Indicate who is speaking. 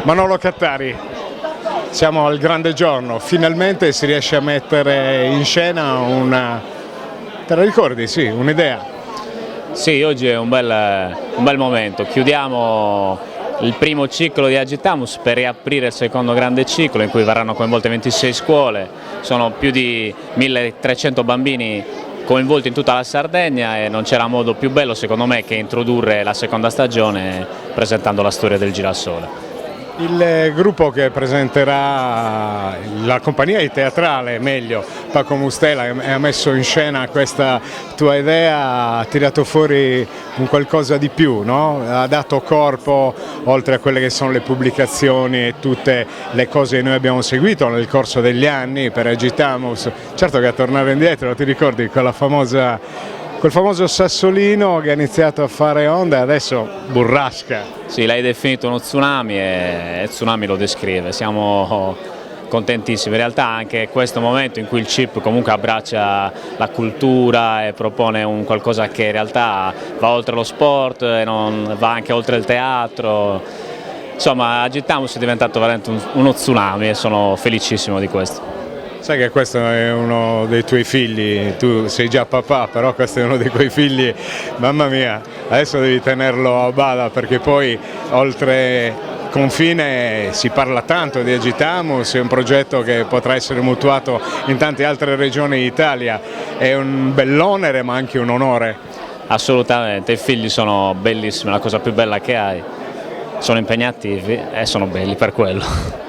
Speaker 1: Manolo Cattari, siamo al grande giorno, finalmente si riesce a mettere in scena te lo ricordi? Sì, un'idea.
Speaker 2: Sì, oggi è un bel momento, chiudiamo il primo ciclo di Agitamus per riaprire il secondo grande ciclo in cui verranno coinvolte 26 scuole, sono più di 1300 bambini coinvolti in tutta la Sardegna e non c'era modo più bello secondo me che introdurre la seconda stagione presentando la storia del girasole.
Speaker 1: Il gruppo che presenterà la compagnia teatrale, meglio, Paco Mustela, ha messo in scena questa tua idea, ha tirato fuori un qualcosa di più, no? Ha dato corpo, oltre a quelle che sono le pubblicazioni e tutte le cose che noi abbiamo seguito nel corso degli anni per Agitamus. Certo che a tornare indietro, ti ricordi quel famoso sassolino che ha iniziato a fare onda e adesso burrasca.
Speaker 2: Sì, l'hai definito uno tsunami e Tsunami lo descrive, siamo contentissimi, in realtà anche questo momento in cui il CIP comunque abbraccia la cultura e propone un qualcosa che in realtà va oltre lo sport e va anche oltre il teatro, insomma Agitamus è diventato veramente uno tsunami e sono felicissimo di questo.
Speaker 1: Sai che questo è uno dei tuoi figli, tu sei già papà, però questo è uno dei tuoi figli, mamma mia, adesso devi tenerlo a bada perché poi oltre confine si parla tanto di Agitamus, è un progetto che potrà essere mutuato in tante altre regioni d'Italia, è un bell'onere ma anche un onore.
Speaker 2: Assolutamente, i figli sono bellissimi, la cosa più bella che hai, sono impegnativi e sono belli per quello.